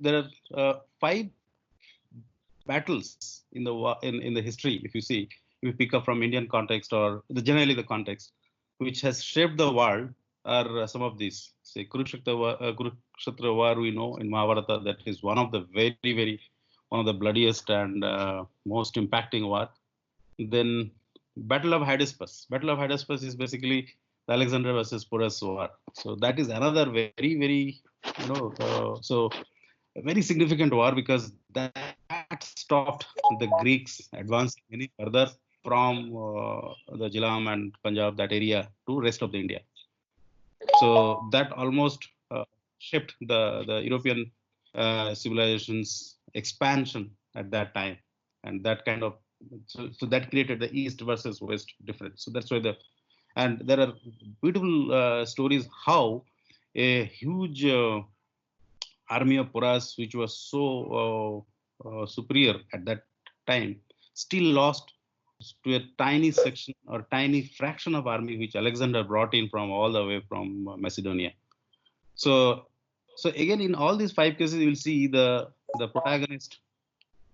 there are five battles in the in the history. If you see, if you pick up from Indian context or generally the context, which has shaped the world, are some of these. Say Kurukshetra war, we know in Mahabharata, that is one of the very one of the bloodiest and most impacting war. Then Battle of Hydaspes. Battle of Hydaspes is basically the Alexander versus Porus war. So that is another very so a very significant war, because that stopped the Greeks advancing any further from the Jilam and Punjab, that area, to rest of the India. So that almost shaped the European civilization's expansion at that time, and that kind of so that created the East versus West difference. So that's why and there are beautiful stories how a huge army of Porus, which was so superior at that time, still lost to a tiny section or tiny fraction of army which Alexander brought in from all the way from Macedonia. So, so again, in all these five cases, you will see the protagonist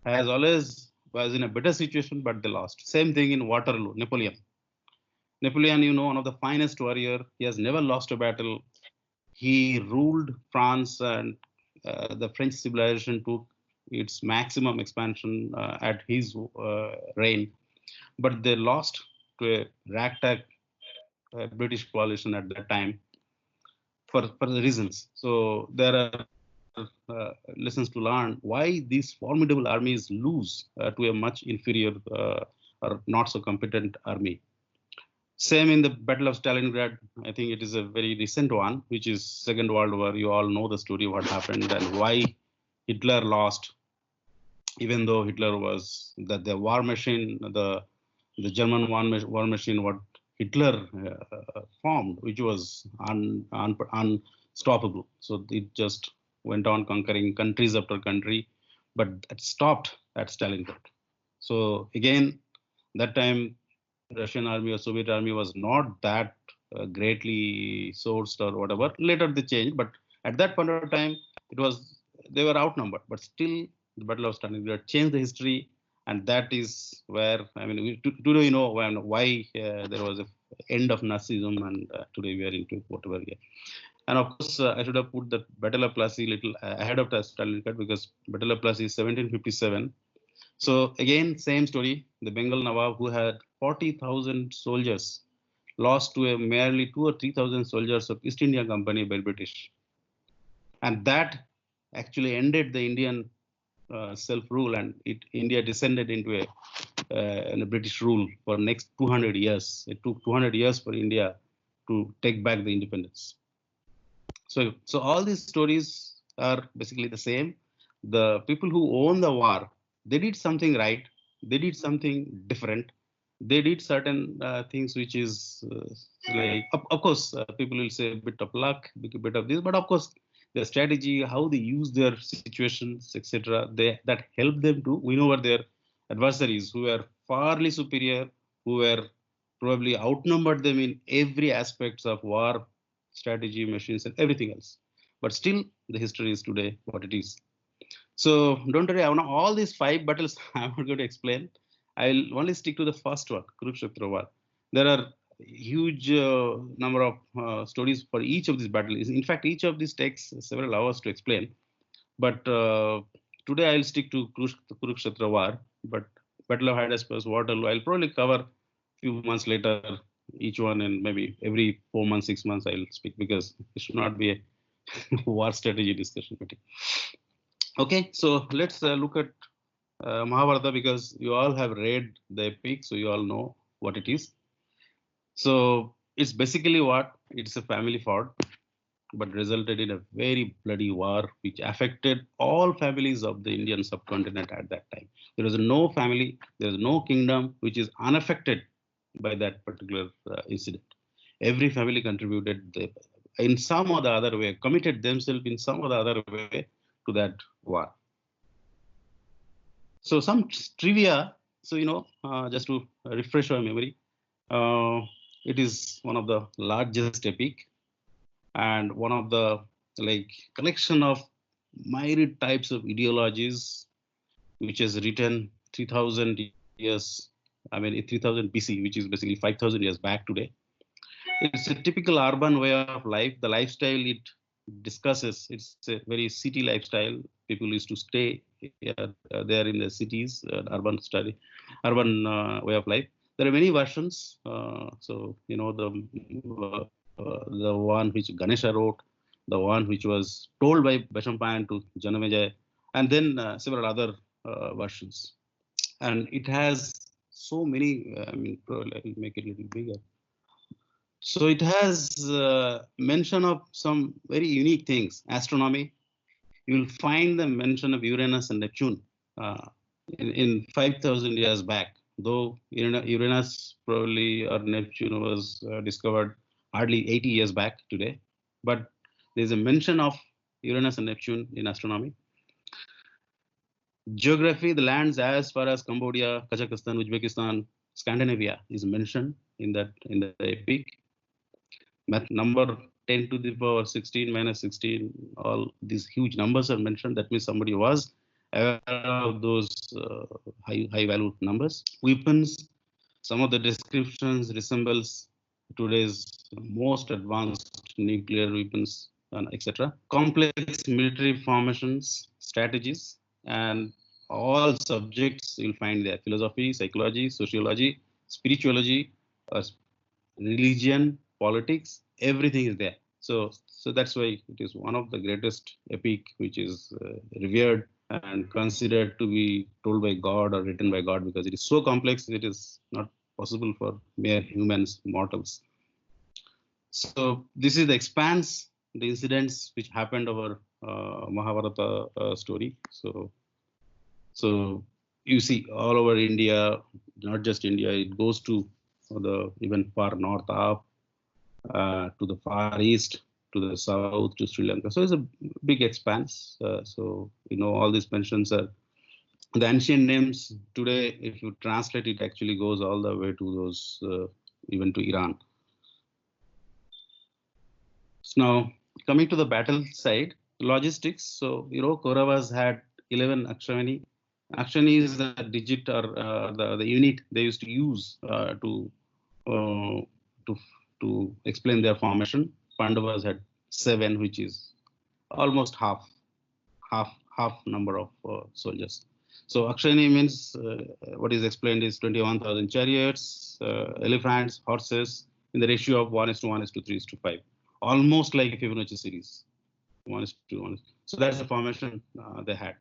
has always was in a better situation, but they lost. Same thing in Waterloo, Napoleon. Napoleon, one of the finest warrior. He has never lost a battle. He ruled France, and the French civilization took its maximum expansion at his reign. But they lost to a ragtag British coalition at that time for the reasons. So there are lessons to learn why these formidable armies lose to a much inferior or not so competent army. Same in the Battle of Stalingrad. I think it is a very recent one, which is Second World War. You all know the story, what happened and why Hitler lost, even though Hitler was the war machine, the German war machine, what Hitler formed, which was unstoppable. So it just went on conquering countries after country, but it stopped at Stalingrad. So again, that time Russian army or Soviet army was not that greatly sourced or whatever. Later they changed, but at that point of time, it was they were outnumbered. But still, the Battle of Stalingrad changed the history, and that is where I mean, today why there was a end of Nazism, and today we are into whatever. Yeah. And of course, I should have put the Battle of Plassey little ahead of Stalingrad, because Battle of Plassey is 1757. So again, same story. The Bengal Nawab, who had 40,000 soldiers, lost to a merely 2 or 3,000 soldiers of East India Company by British, and that actually ended the Indian self-rule, and India descended into a British rule for next 200 years. It took 200 years for India to take back the independence. So all these stories are basically the same. The people who own the war, they did something right. They did something different. They did certain things which is like, of course, people will say a bit of luck, a bit of this, but of course, their strategy, how they use their situations, etc. They that help them to win over their adversaries who were farly superior, who were probably outnumbered them in every aspects of war, strategy, machines, and everything else. But still, the history is today what it is. So don't worry, all these five battles I'm not going to explain. I'll only stick to the first one, Kurukshetra War. There are huge number of stories for each of these battles. In fact, each of these takes several hours to explain. But today I'll stick to Kurukshetra War. But Battle of Hydaspes, Waterloo, I'll probably cover few months later each one, and maybe every 4 months, 6 months I'll speak, because it should not be a war strategy discussion. Okay, so let's look at Mahabharata, because you all have read the epic, so you all know what it is. So it's basically what? It's a family fought, but resulted in a very bloody war which affected all families of the Indian subcontinent at that time. There is no family, there is no kingdom which is unaffected by that particular incident. Every family contributed in some or the other way, committed themselves in some or the other way to that war. So some trivia. So just to refresh our memory, uh, it is one of the largest epic and one of the like collection of myriad types of ideologies, which is written 3000 years, I mean 3000 BC, which is basically 5000 years back today. It's a typical urban way of life. The lifestyle it discusses, it's a very city lifestyle. People used to stay there in the cities, urban way of life. There are many versions. So the one which Ganesha wrote, the one which was told by Vaishampayan to Janamejaya, and then several other versions. And it has so many. I mean, probably I'll make it a little bigger. So it has mention of some very unique things. Astronomy, you will find the mention of Uranus and Neptune in 5,000 years back. Though Uranus probably or Neptune was discovered hardly 80 years back today, but there's a mention of Uranus and Neptune in astronomy. Geography, the lands as far as Cambodia, Kazakhstan, Uzbekistan, Scandinavia is mentioned in the epic. Math number 10 to the power 16 minus 16, all these huge numbers are mentioned. That means somebody was aware of those high valued numbers. Weapons, some of the descriptions resembles today's most advanced nuclear weapons, etc. Complex military formations, strategies, and all subjects you'll find there: philosophy, psychology, sociology, spirituology, uh, religion, politics, everything is there. So that's why it is one of the greatest epic, which is revered and considered to be told by God or written by God, because it is so complex. It is not possible for mere humans, mortals. So this is the expanse, the incidents which happened over Mahabharata story. So you see all over India, not just India, it goes to the even far north up to the far east, to the south, to Sri Lanka. So it's a big expanse. So all these mentions are the ancient names today. If you translate it, actually goes all the way to those even to Iran. So now coming to the battle side, logistics. So Kauravas had 11 Akshani. Akshani is the digit or the unit they used to use uh, to to explain their formation. Pandavas had 7, which is almost half number of soldiers. So Akshani means what is explained is 21,000 chariots, elephants, horses in the ratio of 1:1:3:5, almost like a Fibonacci series, 1:1. So that's the formation they had.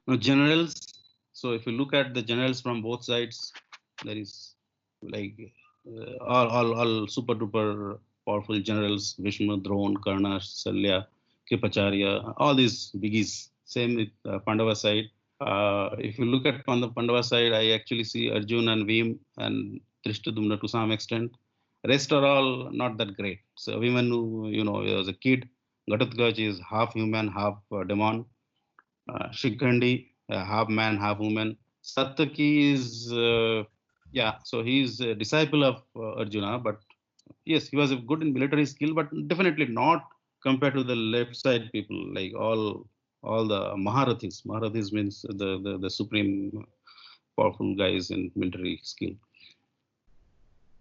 Now generals. So if you look at the generals from both sides, there is like all super duper powerful generals: Bhishma, Drona, Karna, Shalya, Kripacharya, all these biggies. Same with Pandava side. If you look at on the Pandava side, I actually see Arjun and Veem and Drishtadumna to some extent. Rest are all not that great. So Abhimanyu, was a kid. Ghatotkacha is half human, half demon. Shikhandi, half man, half woman. Satyaki is, yeah, so he's a disciple of Arjuna, but yes, he was good in military skill, but definitely not compared to the left side people, like all the Maharathis. Maharathis means the supreme powerful guys in military skill.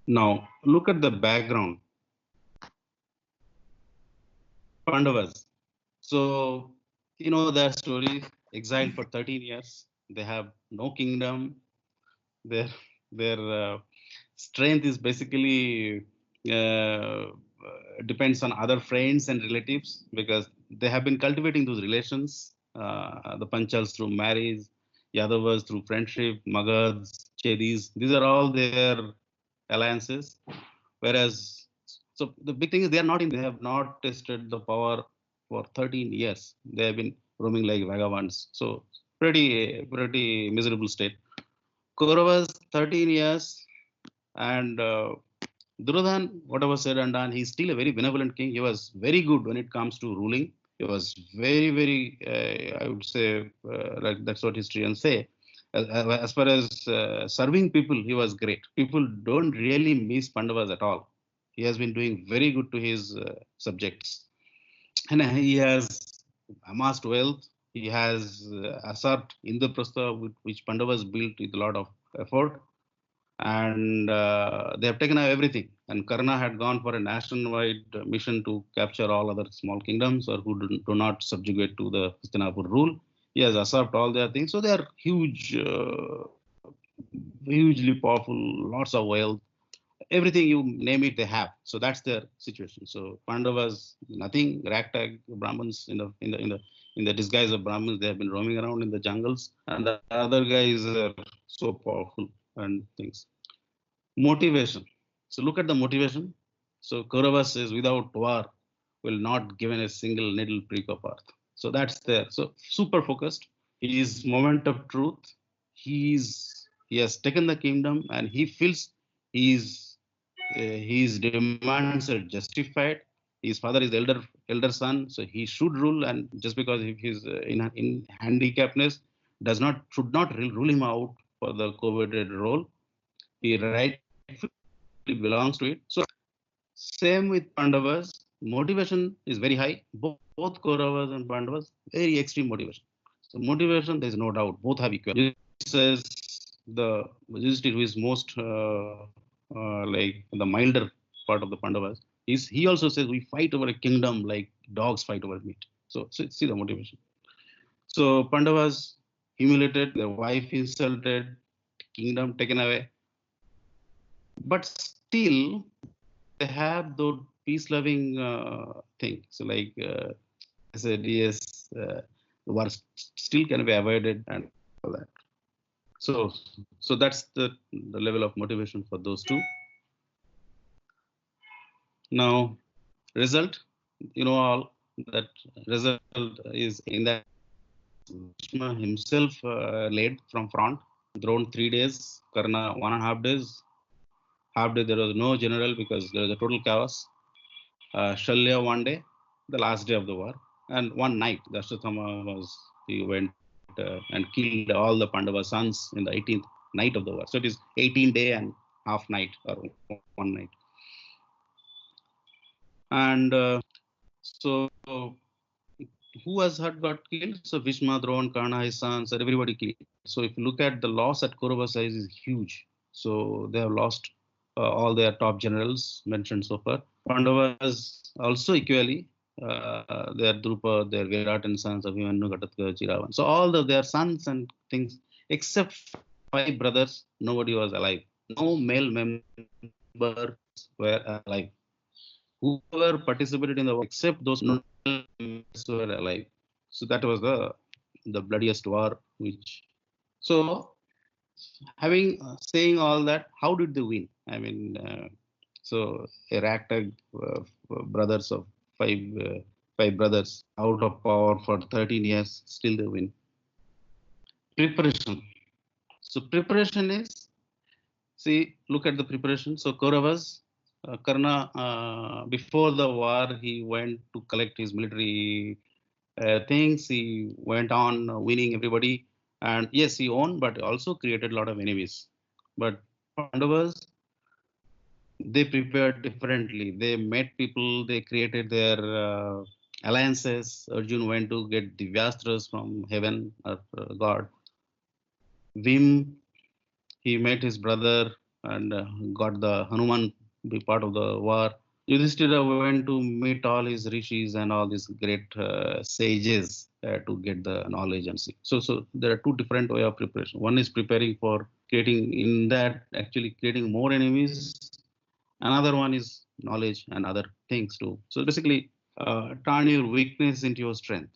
Now, look at the background. Pandavas. So, their story, exiled for 13 years. They have no kingdom. Their strength is basically depends on other friends and relatives, because they have been cultivating those relations. The Panchals through marriage, Yadavas through friendship, Magads, Chedis. These are all their alliances. Whereas, so the big thing is they have not tested the power for 13 years. They have been roaming like vagabonds. So pretty miserable state. Kauravas 13 years, and Duryodhan, whatever said and done, he's still a very benevolent king. He was very good when it comes to ruling. He was very, I would say, like that's what historians say. As far as serving people, he was great. People don't really miss Pandavas at all. He has been doing very good to his subjects. and he has amassed wealth. He has usurped Indraprastha, which Pandavas built with a lot of effort, and they have taken away everything. And Karna had gone for a nationwide mission to capture all other small kingdoms or who do not subjugate to the Hastinapur rule. He has usurped all their things, so they are huge, hugely powerful, lots of wealth, everything you name it they have. So that's their situation. So Pandavas nothing, ragtag Brahmins in the disguise of Brahmins, they have been roaming around in the jungles, and the other guys are so powerful and things. Motivation. So look at the motivation. So Kauravas says without war will not given a single needle prick of earth. So that's there. So super focused. He is moment of truth. He has taken the kingdom and he feels his demands are justified. His father is elder son, so he should rule. And just because if he's in handicappedness, does not should not rule him out for the coveted role. He rightfully belongs to it. So same with Pandavas. Motivation is very high. Both Kauravas and Pandavas, very extreme motivation. So motivation, there is no doubt. Both have equal. Yudhishthira says the Yudhishthira who is most like the milder part of the Pandavas is he also says we fight over a kingdom like dogs fight over meat. So see the motivation. So Pandavas humiliated, their wife insulted, kingdom taken away, but still they have those peace-loving thing. So like they said, yes, the war still can be avoided and all that. So so that's the level of motivation for those two. Now result, you know all that result is in that Bhishma himself led from front. Drone 3 days, Karna 1.5 days. Half day there was no general because there was a total chaos. Shalya 1 day, the last day of the war, and one night. Dashrathama he went and killed all the Pandava sons in the 18th night of the war. So it is 18 day and half night or one night. And so who has had got killed? So Bhishma, Drona, Karna, his sons, and everybody killed. So if you look at the loss at Kaurava size is huge. So they have lost all their top generals mentioned so far. Pandavas also equally. Their Drupa, their Virat and sons, Abhimanyu, Ghatotka, Chiravan. So all their sons and things, except 5 brothers, nobody was alive. No male members were alive. Whoever participated in the war, except those members were alive. So that was the bloodiest war. Which so having saying all that, how did they win? I mean, so a ragtag brothers of five five brothers out of power for 13 years, still they win. Preparation. So preparation is, see, look at the preparation. So Kauravas, Karna, before the war, he went to collect his military things. He went on winning everybody, and yes, he won, but also created a lot of enemies. But Pandavas, they prepared differently. They met people. They created their alliances. Arjun went to get Divyastras from heaven or God. Vim, he met his brother and got the Hanuman be part of the war. Yudhishthira went to meet all his rishis and all these great sages to get the knowledge and see. So there are two different way of preparation. One is preparing for creating in that actually creating more enemies. Another one is knowledge and other things too. So basically, turn your weakness into your strength.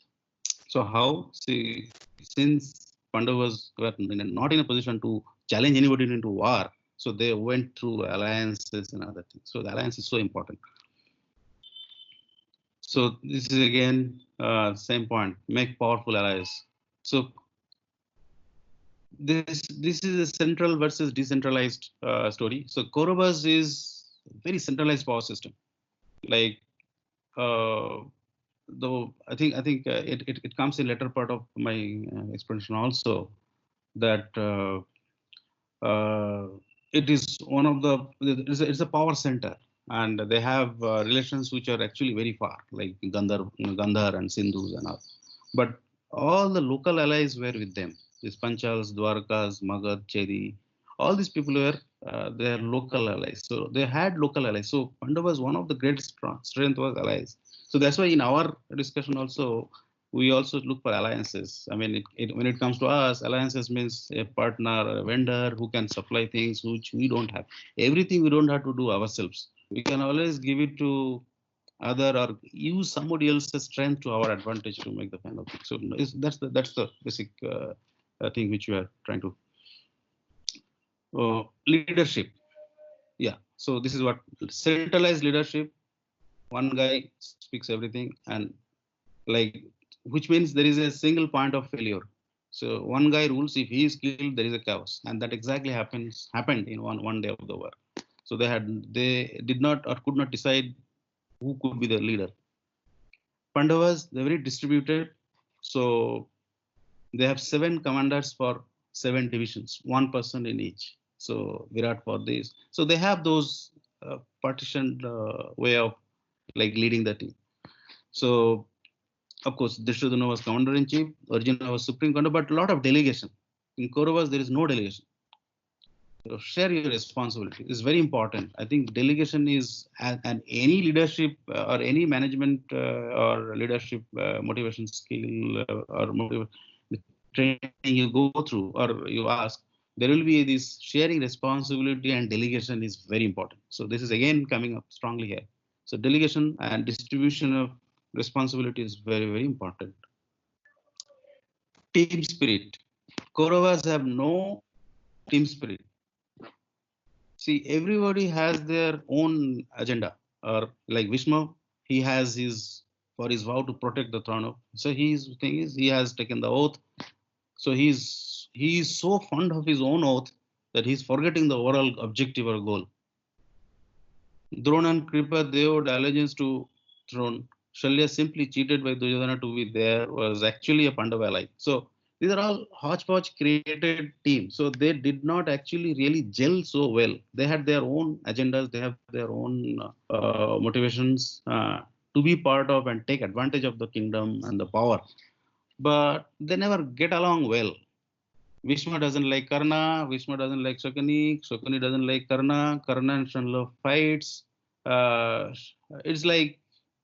So how? See, since Pandavas were not in a position to challenge anybody into war, so they went through alliances and other things. So the alliance is so important. So this is again same point. Make powerful allies. So this is a central versus decentralized story. So Kauravas is very centralized power system. Like though I think it comes in later part of my explanation also that uh, it is one of the it's a power center. and they have relations which are actually very far, like Gandhar and Sindhus and all. But all the local allies were with them. These Panchals, Dwarkas, Magad, Chedi, all these people were their local allies. So they had local allies. So Pandavas, one of the great strength was allies. So that's why in our discussion also, we also look for alliances. I mean, when it comes to us, alliances means a partner, a vendor who can supply things which we don't have. Everything we don't have to do ourselves. We can always give it to other or use somebody else's strength to our advantage to make the final thing. So that's the basic thing which we are trying to leadership. Yeah. So this is what centralized leadership. One guy speaks everything, and like which means there is a single point of failure. So one guy rules. If he is killed, there is a chaos, and that exactly happened in one day of the war. So they did not or could not decide who could be the leader. Pandavas, they're very distributed. So they have 7 commanders for 7 divisions, one person in each. So Virat for this. So they have those partitioned way of like leading the team. So of course, Duryodhana was commander in chief, Arjuna was supreme commander, but a lot of delegation. In Kauravas, there is no delegation. So share your responsibility is very important. I think delegation is and any leadership or any management or leadership motivation skill or training you go through or you ask, there will be this sharing responsibility and delegation is very important. So this is again coming up strongly here. So delegation and distribution of responsibility is very, very important. Team spirit. Kauravas have no team spirit. See, everybody has their own agenda. Or like Vishnu, he has his for his vow to protect the throne. So his thing is he has taken the oath. So he is so fond of his own oath that he's forgetting the overall objective or goal. Drona and Kripa, they owed allegiance to throne. Shalya simply cheated by Duryodhana to be there was actually a Pandava ally. So these are all hodgepodge created teams. So they did not actually really gel so well. They had their own agendas. They have their own motivations to be part of and take advantage of the kingdom and the power. But they never get along well. Bhishma doesn't like Karna. Bhishma doesn't like Shakuni. Shakuni doesn't like Karna. Karna and Shanla fights. Uh, it's like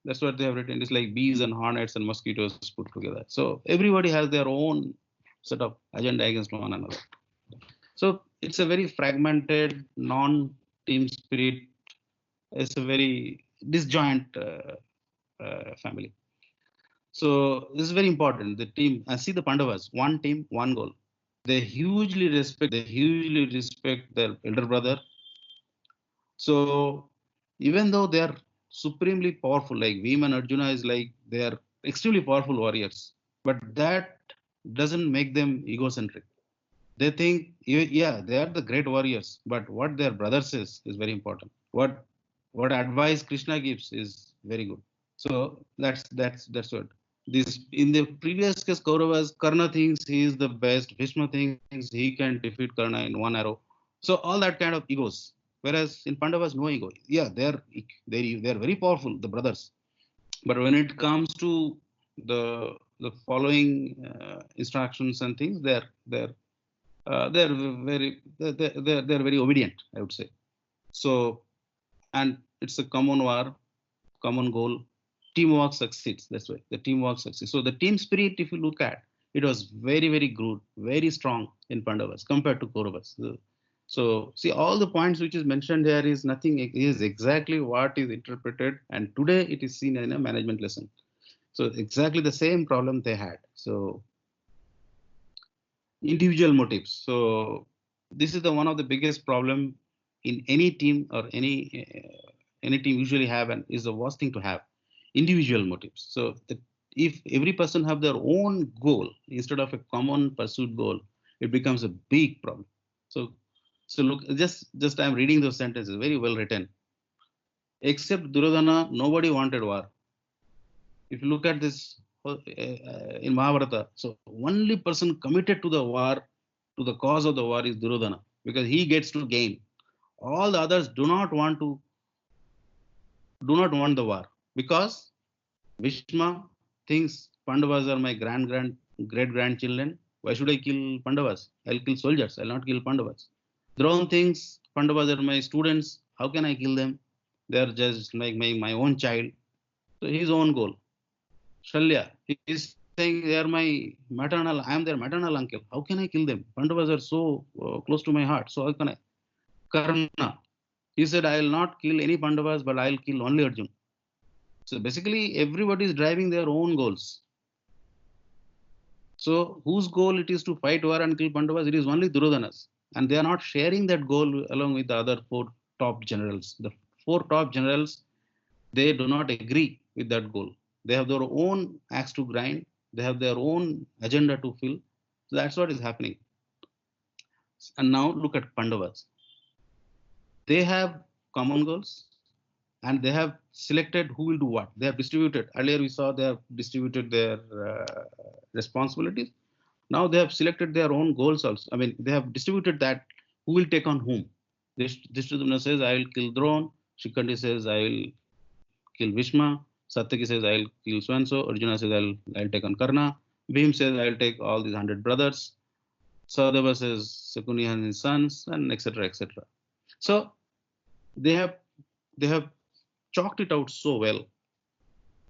that's what they have written. It's like bees and hornets and mosquitoes put together. So everybody has their own set of agenda against one another. So it's a very fragmented, non-team spirit. It's a very disjoint family. So this is very important. The team, I see the Pandavas, one team, one goal. They hugely respect their elder brother. So even though they are supremely powerful, like Bhima and Arjuna is like they are extremely powerful warriors, but that doesn't make them egocentric. They think, yeah, they are the great warriors, but what their brother says is very important. What advice Krishna gives is very good. So that's what. This in the previous case, Kauravas, Karna thinks he is the best. Bhishma thinks he can defeat Karna in one arrow. So all that kind of egos. Whereas in Pandavas, no ego. Yeah, they're very powerful, the brothers. But when it comes to the following instructions and things, they're they're very obedient, I would say. So and it's a common war, common goal. Teamwork succeeds. That's why the teamwork succeeds. So the team spirit, if you look at, it was very, very good, very strong in Pandavas compared to Kauravas. So see, all the points which is mentioned here is nothing. It is exactly what is interpreted, and today it is seen in a management lesson. So exactly the same problem they had. So individual motives. So this is the one of the biggest problem in any team or any team usually have, and is the worst thing to have individual motives. So if every person have their own goal instead of a common pursuit goal, it becomes a big problem. So look, just I'm reading those sentences, very well written. Except Duryodhana, nobody wanted war. If you look at this in Mahabharata, so only person committed to the war, to the cause of the war is Duryodhana, because he gets to gain. All the others do not want to do not want the war because Bhishma thinks Pandavas are my great grandchildren. Why should I kill Pandavas? I'll kill soldiers. I'll not kill Pandavas. Drone thinks Pandavas are my students. How can I kill them? They are just like my own child. So his own goal. Shalya, he is saying they are my maternal, I am their maternal uncle. How can I kill them? Pandavas are so close to my heart. So how can I? Karna, he said, I will not kill any Pandavas, but I'll kill only Arjun. So basically, everybody is driving their own goals. So whose goal it is to fight war and kill Pandavas? It is only Duryodhana's. And they are not sharing that goal along with the other four top generals. The four top generals, they do not agree with that goal. They have their own axe to grind. They have their own agenda to fill. So that's what is happening. And now look at Pandavas. They have common goals and they have selected who will do what. They have distributed. Earlier we saw they have distributed their responsibilities. Now they have selected their own goals also. I mean, they have distributed that who will take on whom. Dhritarashtra says, I will kill Drona. Shikhandi says, I will kill Bhishma. Satyaki says, I will kill so-and-so. Arjuna says, I'll take on Karna. Bhim says, I will take all these 100 brothers. Sahadeva says, Sakuni and his sons, and etc. etc. So they have chalked it out so well.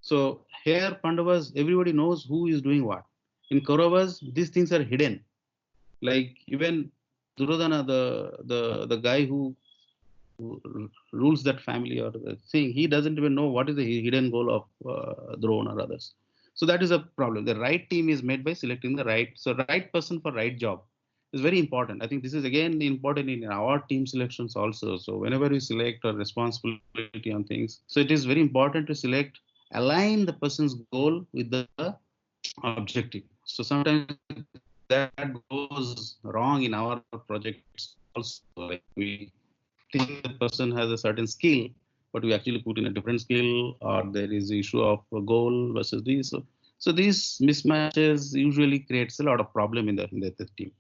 So here Pandavas, everybody knows who is doing what. In Kauravas, these things are hidden. Like even Duryodhana, the guy who rules that family or the thing, he doesn't even know what is the hidden goal of Drona or others. So that is a problem. The right team is made by selecting the right person for right job is very important. I think this is again important in our team selections also. So whenever we select a responsibility on things, so it is very important to select, align the person's goal with the objective. So sometimes that goes wrong in our projects also. Like we think the person has a certain skill, but we actually put in a different skill, or there is issue of a goal versus this. So these mismatches usually creates a lot of problem in the team.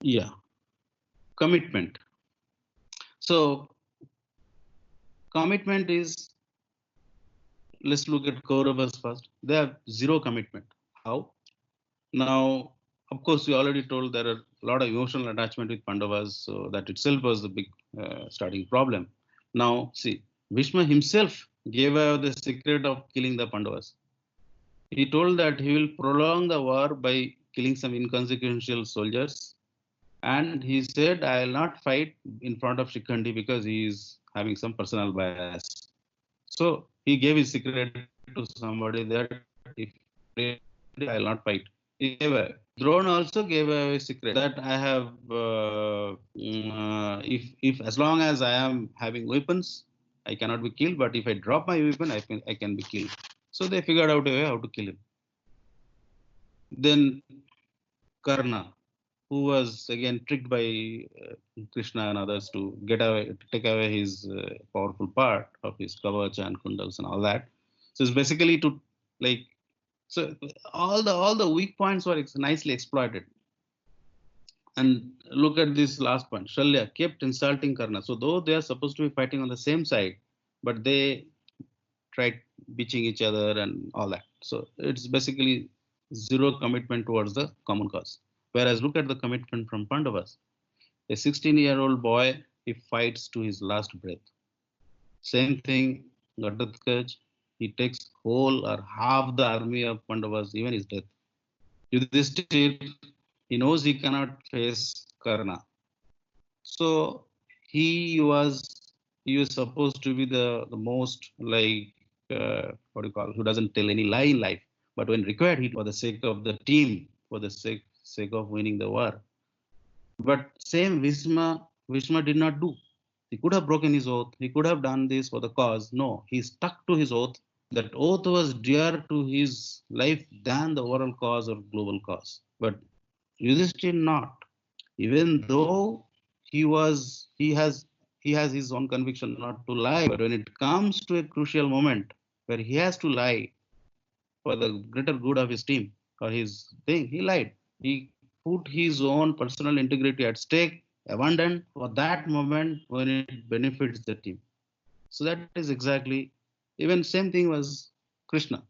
Yeah, commitment. So commitment is, let's look at Kauravas first. They have zero commitment. How? Now, of course, we already told there are a lot of emotional attachment with Pandavas, so that itself was the big starting problem. Now, see, Bhishma himself gave away the secret of killing the Pandavas. He told that he will prolong the war by killing some inconsequential soldiers, and he said, I will not fight in front of Shikhandi because he is having some personal bias. So he gave his secret to somebody that if I will not fight. He gave a, Drone also gave a secret that I have, if as long as I am having weapons, I cannot be killed. But if I drop my weapon, I can be killed. So they figured out a way how to kill him. Then Karna, who was again tricked by Krishna and others to take away his powerful part of his kavach and kundals and all that. So it's basically to like, so all the weak points were nicely exploited. And look at this last point. Shalya kept insulting Karna. So though they are supposed to be fighting on the same side, but they tried bitching each other and all that. So it's basically zero commitment towards the common cause. Whereas look at the commitment from Pandavas. A 16-year-old boy, he fights to his last breath. Same thing, Ghatatkacha, he takes whole or half the army of Pandavas, even his death. Yudhishthir, he knows he cannot face Karna. So he was supposed to be the most like what do you call, who doesn't tell any lie in life. But when required, he for the sake of the team, for the sake of winning the war. But same Bhishma did not do. He could have broken his oath. He could have done this for the cause. No, he stuck to his oath. That oath was dear to his life than the overall cause or global cause. But Yudhishthir not. Even though he has his own conviction not to lie, but when it comes to a crucial moment where he has to lie for the greater good of his team or his thing, he lied. He put his own personal integrity at stake, abandoned for that moment when it benefits the team. So that is exactly, even same thing was Krishna.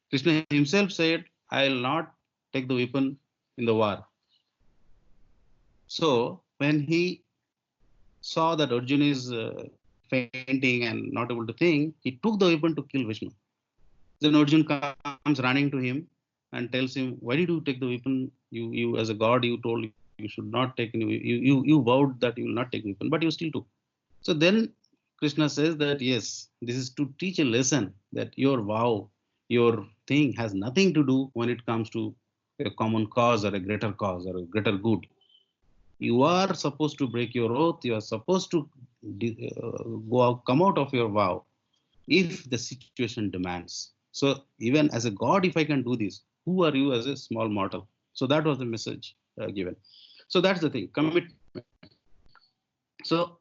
Krishna himself said, I'll not take the weapon in the war. So when he saw that Arjun is fainting and not able to think, he took the weapon to kill Vishnu. Then Arjun comes running to him and tells him, why did you take the weapon? You as a god, you told you should not take any, you vowed that you will not take weapon, but you still took. So then Krishna says that yes, this is to teach a lesson that your vow, your thing has nothing to do when it comes to a common cause or a greater cause or a greater good. You are supposed to break your oath. You are supposed to come out of your vow if the situation demands. So even as a god, if I can do this, who are you as a small mortal? So that was the message given. So that's the thing, commitment. So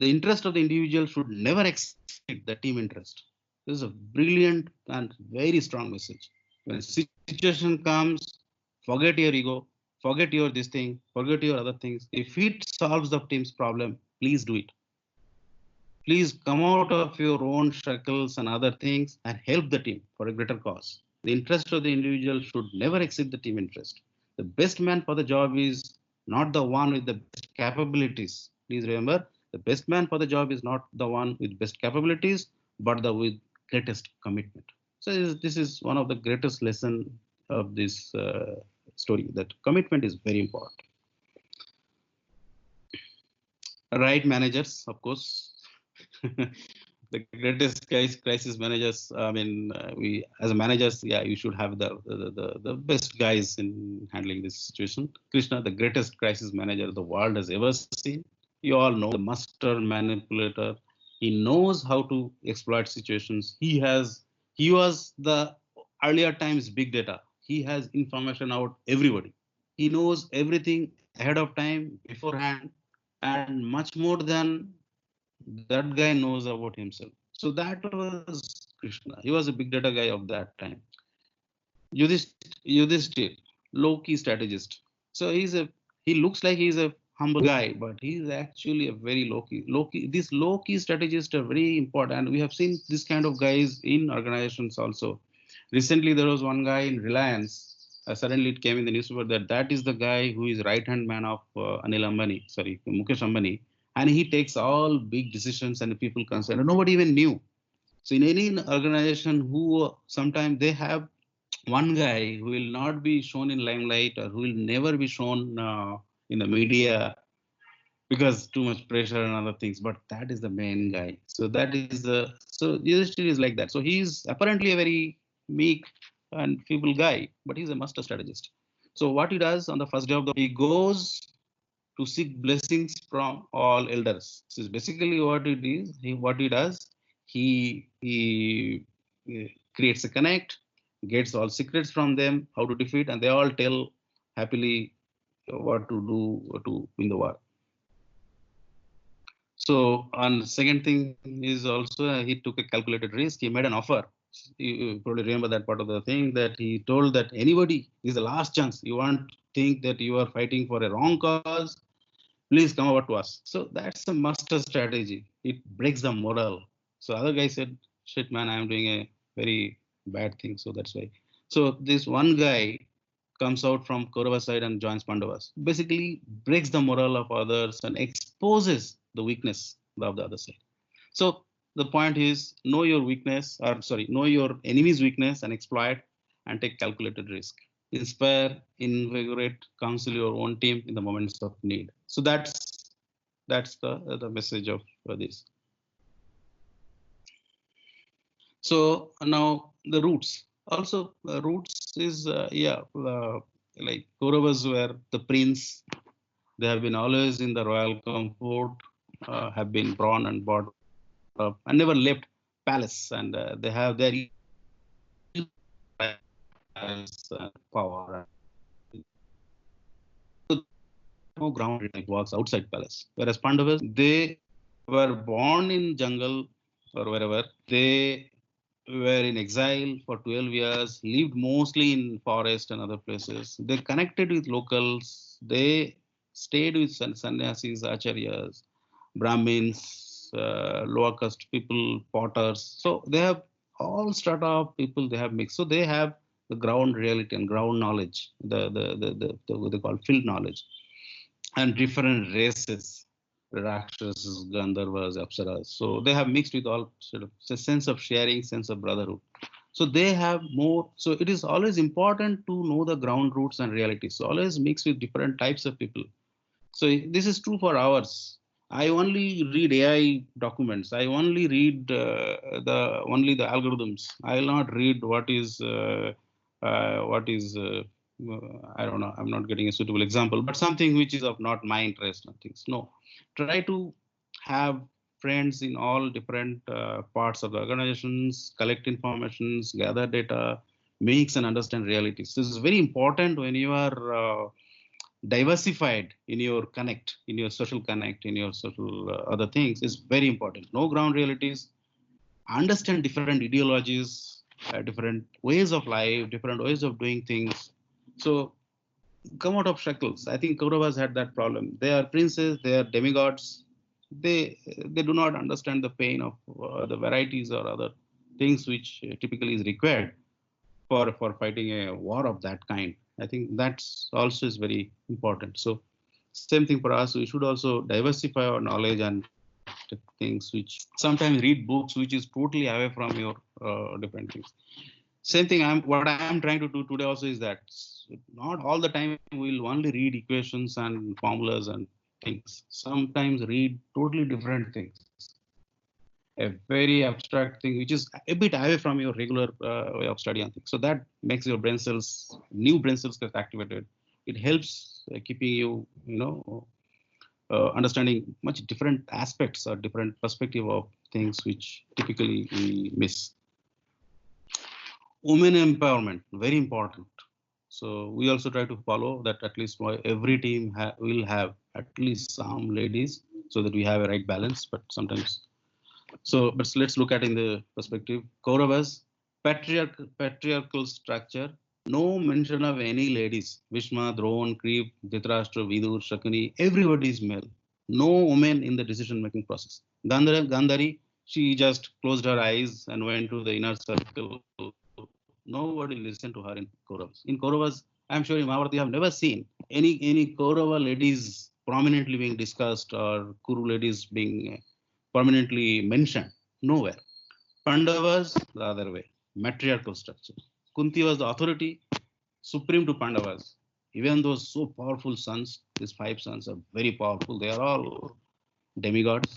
the interest of the individual should never exceed the team interest. This is a brilliant and very strong message. When situation comes, forget your ego, forget your this thing, forget your other things. If it solves the team's problem, please do it. Please come out of your own shackles and other things and help the team for a greater cause. The interest of the individual should never exceed the team interest. The best man for the job is not the one with the best capabilities. Please remember, the best man for the job is not the one with best capabilities, but the with greatest commitment. So this is one of the greatest lesson of this story, that commitment is very important. Right managers, of course. The greatest crisis managers. I mean, we as managers, yeah, you should have the best guys in handling this situation. Krishna, the greatest crisis manager the world has ever seen. You all know the master manipulator. He knows how to exploit situations. He was the earlier times big data. He has information about everybody. He knows everything ahead of time, beforehand, and much more than that guy knows about himself. So that was Krishna. He was a big data guy of that time. Yudhishthir, low-key strategist. So he looks like he's a humble guy, but he's actually a very low-key. Low-key. These low-key strategists are very important, and we have seen this kind of guys in organizations also. Recently, there was one guy in Reliance. Suddenly, it came in the newspaper that that is the guy who is right-hand man of Anil Ambani, sorry, Mukesh Ambani, and he takes all big decisions and people concerned. And nobody even knew. So in any organization who sometimes they have one guy who will not be shown in limelight or who will never be shown in the media because too much pressure and other things, but that is the main guy. So that is the so Yudhishthir is like that. So he is apparently a very meek and feeble guy, but he's a master strategist. So what he does on the first day of the he goes to seek blessings from all elders. So basically what it is, what he does, he creates a connect, gets all secrets from them, how to defeat, and they all tell happily what to do to win the war. So, and second thing is also he took a calculated risk. He made an offer. You probably remember that part of the thing that he told that anybody is the last chance. You want think that you are fighting for a wrong cause, please come over to us. So that's a master strategy. It breaks the morale. So other guy said, shit man, I'm doing a very bad thing. So that's why. So this one guy comes out from Kaurava side and joins Pandavas. Basically breaks the morale of others and exposes the weakness of the other side. So the point is know your weakness, or sorry, know your enemy's weakness and exploit and take calculated risk. Inspire, invigorate, counsel your own team in the moments of need. So that's the message of this. So now the roots. Also, roots is like Kauravas were the prince. They have been always in the royal comfort, have been born and brought up, and never left palace. And they have their power. No ground it works outside palace. Whereas Pandavas, they were born in jungle or wherever. They were in exile for 12 years, lived mostly in forest and other places. They connected with locals. They stayed with sannyasis, acharyas, Brahmins. lower caste people, potters. So they have all strata of people they have mixed. So they have the ground reality and ground knowledge, the what they call field knowledge, and different races, Rakshasas, Gandharvas, Apsaras. So they have mixed with all sort of a sense of sharing, sense of brotherhood. So they have more. So it is always important to know the ground roots and realities. So always mix with different types of people. So this is true for ours. I only read AI documents. I only read the algorithms. I will not read what is I don't know. I'm not getting a suitable example, but something which is of not my interest and things. No, try to have friends in all different parts of the organizations, collect informations, gather data, mix and understand realities. This is very important when you are diversified in your connect, in your social connect, in your social other things is very important. Know ground realities, understand different ideologies, different ways of life, different ways of doing things. So come out of shackles. I think Kauravas had that problem. They are princes, they are demigods. They do not understand the pain of the varieties or other things which typically is required for fighting a war of that kind. I think that's also is very important. So same thing for us. We should also diversify our knowledge and things which sometimes read books which is totally away from your different things. Same thing. What I am trying to do today also is that not all the time we'll only read equations and formulas and things. Sometimes read totally different things, a very abstract thing which is a bit away from your regular way of study and things. So that makes your brain cells, new brain cells get activated. It helps keeping you, understanding much different aspects or different perspective of things which typically we miss. Women empowerment, very important. So we also try to follow that at least every team will have at least some ladies so that we have a right balance. But sometimes, so but let's look at in the perspective. Kauravas, patriarchal structure, no mention of any ladies. Bhishma, Drona, Kripa, Dhritarashtra, Vidur, Shakuni, everybody is male. No women in the decision-making process. Gandhari, she just closed her eyes and went to the inner circle. Nobody listened to her in Kauravas. In Kauravas, I'm sure in Mahabharata you have never seen any Kaurava ladies prominently being discussed or Kuru ladies being permanently mentioned. Nowhere. Pandavas, the other way, matriarchal structure. Kunti was the authority, supreme to Pandavas. Even those so powerful sons, these five sons are very powerful. They are all demigods.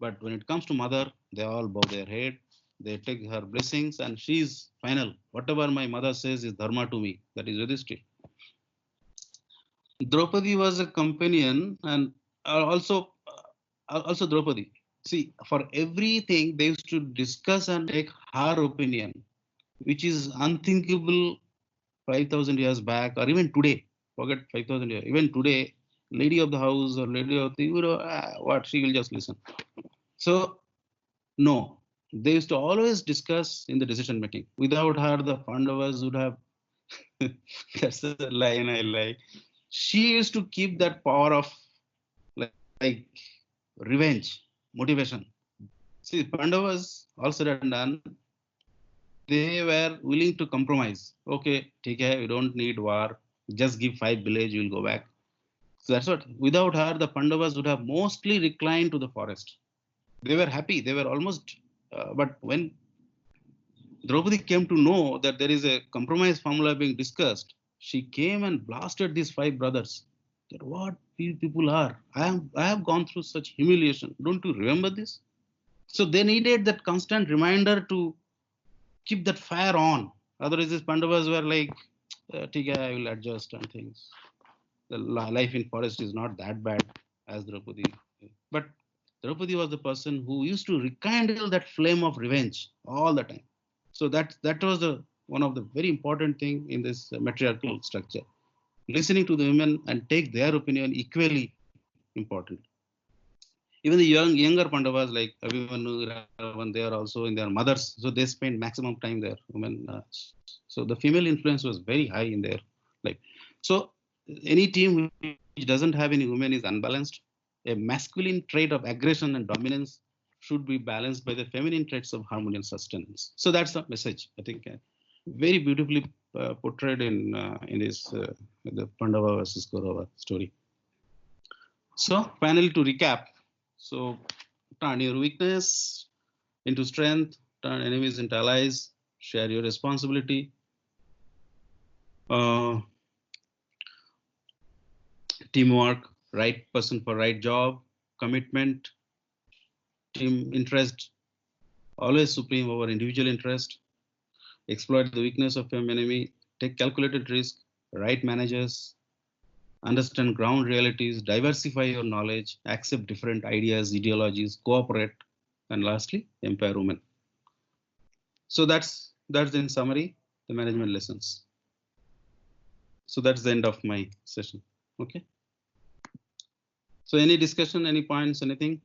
But when it comes to mother, they all bow their head. They take her blessings, and she's final. Whatever my mother says is dharma to me. That is Yudhishthira. Draupadi was a companion, and also Draupadi. See, for everything they used to discuss and take her opinion, which is unthinkable 5,000 years back, or even today. Forget 5,000 years. Even today, lady of the house or lady of the what she will just listen. So no, they used to always discuss in the decision making. Without her, the Pandavas would have. That's the line I like. She used to keep that power of like revenge, motivation. See, Pandavas also had done. They were willing to compromise. Okay, take care. We don't need war. Just give 5 village. We'll go back. So that's what. Without her, the Pandavas would have mostly reclined to the forest. They were happy. They were almost. But when Draupadi came to know that there is a compromise formula being discussed, she came and blasted these five brothers. That what people are. I have gone through such humiliation. Don't you remember this? So they needed that constant reminder to keep that fire on. Otherwise, these Pandavas were like, "Tika, I will adjust and things." The life in forest is not that bad as Draupadi. But Draupadi was the person who used to rekindle that flame of revenge all the time. So that was the one of the very important thing in this matriarchal structure. Listening to the women and take their opinion equally important. Even the younger Pandavas like Abhimanyu, Ravan, they are also in their mothers, so they spend maximum time there. Women, so the female influence was very high in their life. So any team which doesn't have any women is unbalanced. A masculine trait of aggression and dominance should be balanced by the feminine traits of harmony and sustenance. So that's the message, I think, very beautifully portrayed in this the Pandava versus Kaurava story. So finally, to recap, so turn your weakness into strength, turn enemies into allies, share your responsibility. Uh, Teamwork, right person for right job, commitment, team interest, always supreme over individual interest. Exploit the weakness of your enemy, take calculated risk, right managers, understand ground realities, diversify your knowledge, accept different ideas, ideologies, cooperate, and lastly, empower women. So that's in summary the management lessons. So that's the end of my session. Okay. So any discussion, any points, anything?